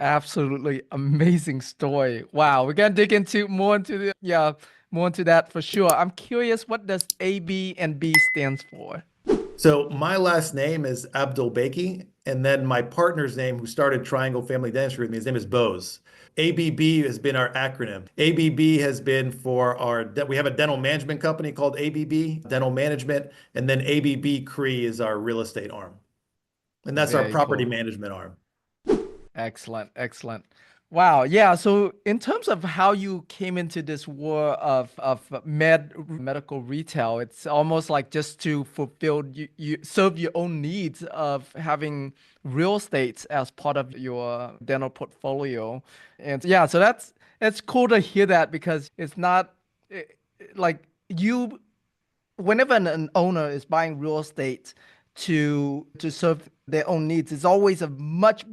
Absolutely amazing story. Wow, we're gonna dig into more into the more into that for sure. I'm curious, what does A, B, and B stands for? So my last name is Abdul Baky, and then my partner's name, who started Triangle Family Dentistry with me, his name is Bose. ABB has been our acronym. ABB has been for we have a dental management company called ABB Dental Management, and then ABB Cree is our real estate arm, and that's our Very property cool. management arm. Excellent, excellent. Wow, yeah. So in terms of how you came into this world of medical retail, it's almost like just to fulfill you serve your own needs of having real estate as part of your dental portfolio. And yeah, so that's cool to hear that because it's not like you whenever an owner is buying real estate to serve their own needs, it's always a much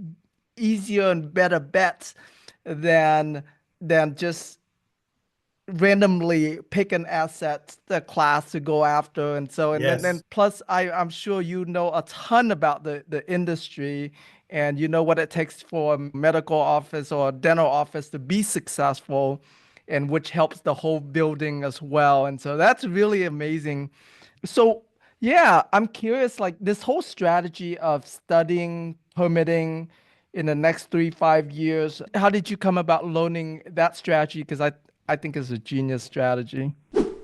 easier and better bet than just randomly pick an asset the class to go after. And so and then Yes. plus I'm sure you know a ton about the industry, and you know what it takes for a medical office or a dental office to be successful, and which helps the whole building as well. And so that's really amazing. So yeah, I'm curious, like this whole strategy of studying, permitting in the next 3, 5 years, how did you come about learning that strategy? Because I think it's a genius strategy.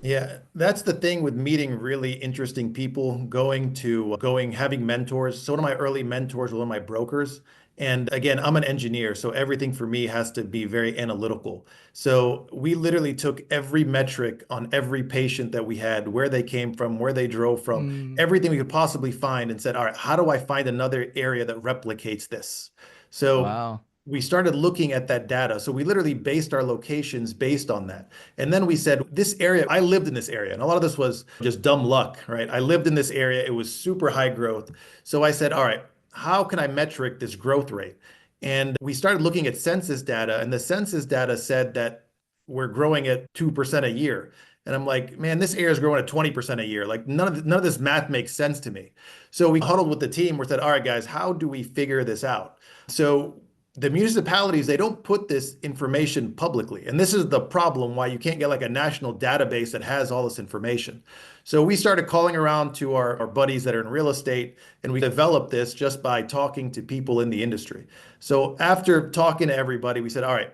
Yeah, that's the thing with meeting really interesting people, having mentors. So one of my early mentors was one of my brokers. And again, I'm an engineer, so everything for me has to be very analytical. So we literally took every metric on every patient that we had, where they came from, where they drove from, Mm, everything we could possibly find, and said, all right, how do I find another area that replicates this? So wow. we started looking at that data. So we literally based our locations based on that. And then we said, this area, I lived in this area, and a lot of this was just dumb luck, right? I lived in this area, it was super high growth. So I said, all right, how can I metric this growth rate? And we started looking at census data, and the census data said that we're growing at 2% a year. And I'm like, man, this area is growing at 20% a year. Like none of this math makes sense to me. So we huddled with the team. We said, all right, guys, how do we figure this out? So the municipalities, they don't put this information publicly. And this is the problem why you can't get like a national database that has all this information. So we started calling around to our buddies that are in real estate, and we developed this just by talking to people in the industry. So after talking to everybody, we said, all right,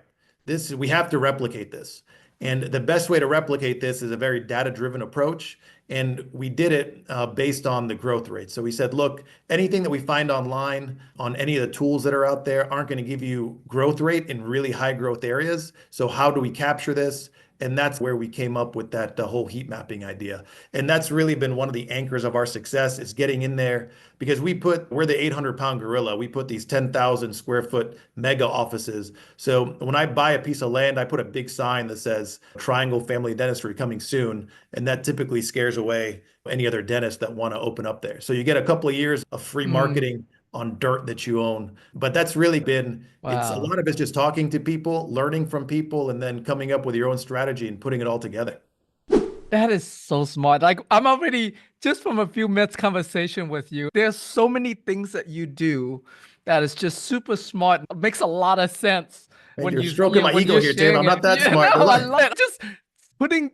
we have to replicate this. And the best way to replicate this is a very data-driven approach. And we did it based on the growth rate. So we said, look, anything that we find online on any of the tools that are out there aren't going to give you growth rate in really high growth areas. So how do we capture this? And that's where we came up with that whole heat mapping idea. And that's really been one of the anchors of our success is getting in there because we're the 800-pound gorilla. We put these 10,000 square foot mega offices. So when I buy a piece of land, I put a big sign that says Triangle Family Dentistry coming soon. And that typically scares away any other dentists that want to open up there. So you get a couple of years of free Mm, marketing on dirt that you own. But that's really been, it's a wow. lot of it's just talking to people, learning from people, and then coming up with your own strategy and putting it all together. That is so smart. Like I'm already just from a few minutes conversation with you. There's so many things that you do that is just super smart. It makes a lot of sense And when you're stroking my when ego you're here, Tim. I'm sharing it. not that Yeah, no, smart. I Relax. love it.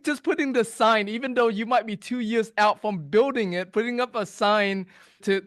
Just putting the sign, even though you might be 2 years out from building it, putting up a sign to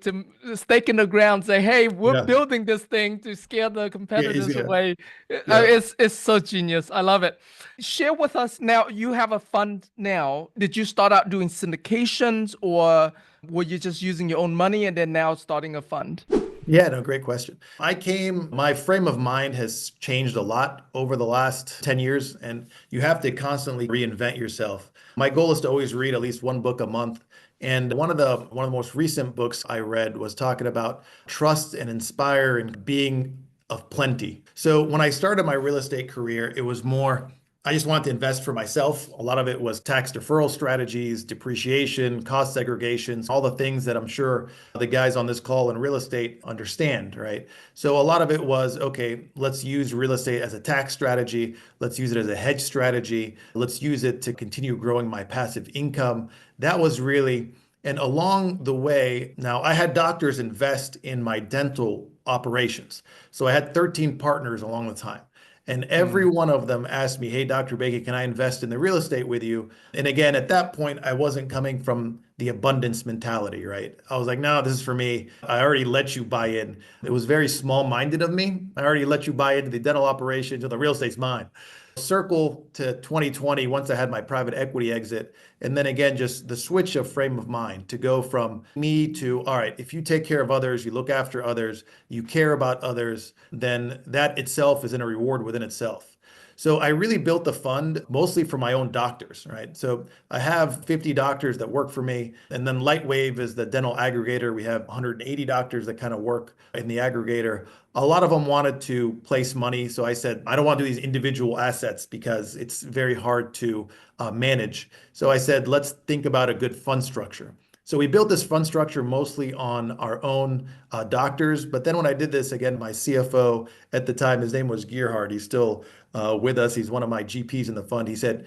stake in the ground, say, "Hey, we're Yeah. building this thing to scare the Yeah. competitors Yeah. away." Yeah. It's so genius. I love it. Share with us now. You have a fund now. Did you start out doing syndications, or were you just using your own money and then now starting a fund? Yeah, no, great question. My frame of mind has changed a lot over the last 10 years, and you have to constantly reinvent yourself. My goal is to always read at least one book a month. And one of the most recent books I read was talking about trust and inspire and being of plenty. So when I started my real estate career, it was more I just wanted to invest for myself. A lot of it was tax deferral strategies, depreciation, cost segregations, all the things that I'm sure the guys on this call in real estate understand, right? So a lot of it was, okay, let's use real estate as a tax strategy. Let's use it as a hedge strategy. Let's use it to continue growing my passive income. That was really, and along the way, now I had doctors invest in my dental operations. So I had 13 partners along the time. And every Mm, one of them asked me, "Hey, Dr. Baky, can I invest in the real estate with you?" And again, at that point, I wasn't coming from the abundance mentality, right? I was like, "No, this is for me. I already let you buy in." It was very small-minded of me. I already let you buy into the dental operations, or the real estate's mine. Circle to 2020, once I had my private equity exit. And then again, just the switch of frame of mind to go from me to, all right, if you take care of others, you look after others, you care about others, then that itself is in a reward within itself. So I really built the fund mostly for my own doctors, right? So I have 50 doctors that work for me. And then Lightwave is the dental aggregator. We have 180 doctors that kind of work in the aggregator. A lot of them wanted to place money. So I said, I don't want to do these individual assets because it's very hard to manage. So I said, let's think about a good fund structure. So we built this fund structure mostly on our own doctors. But then when I did this, again, my CFO at the time, his name was Gearhard. He's still with us. He's one of my GPs in the fund. He said,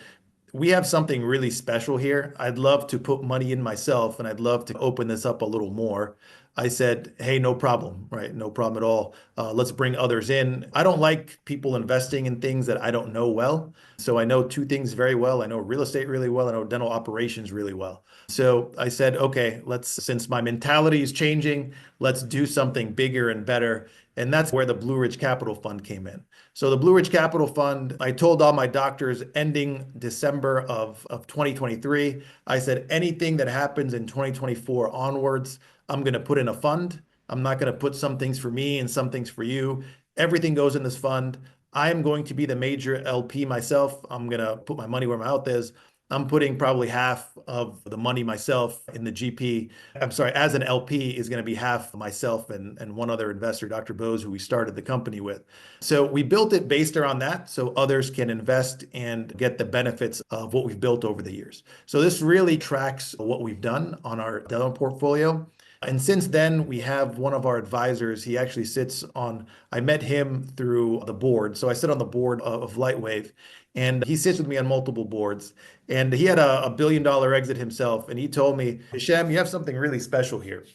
"We have something really special here. I'd love to put money in myself and I'd love to open this up a little more." I said, "Hey, no problem, right? No problem at all. Let's bring others in." I don't like people investing in things that I don't know well. So I know two things very well. I know real estate really well. I know dental operations really well. So I said, okay, since my mentality is changing, let's do something bigger and better. And that's where the Blue Ridge Capital Fund came in. So the Blue Ridge Capital Fund, I told all my doctors ending December of 2023, I said, anything that happens in 2024 onwards, I'm going to put in a fund. I'm not going to put some things for me and some things for you. Everything goes in this fund. I'm going to be the major LP myself. I'm going to put my money where my mouth is. I'm putting probably half of the money myself in the GP. I'm sorry, as an LP is going to be half myself and one other investor, Dr. Bose, who we started the company with. So we built it based around that so others can invest and get the benefits of what we've built over the years. So this really tracks what we've done on our dental portfolio. And since then, we have one of our advisors. He actually sits on, I met him through the board. So I sit on the board of Lightwave, and he sits with me on multiple boards. And he had a $1 billion exit himself. And he told me, "Hesham, you have something really special here."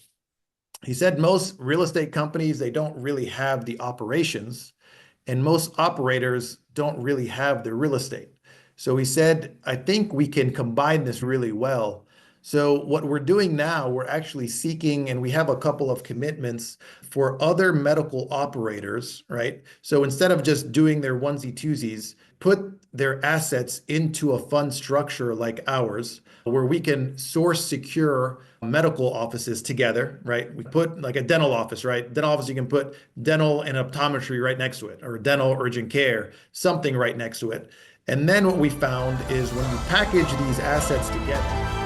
He said most real estate companies, they don't really have the operations, and most operators don't really have the real estate. So he said, "I think we can combine this really well." So what we're doing now, we're actually seeking, and we have a couple of commitments for other medical operators, right? So instead of just doing their onesie twosies, put their assets into a fund structure like ours, where we can source secure medical offices together, right? We put like a dental office, right? Dental office, you can put dental and optometry right next to it, or dental urgent care, something right next to it. And then what we found is when you package these assets together,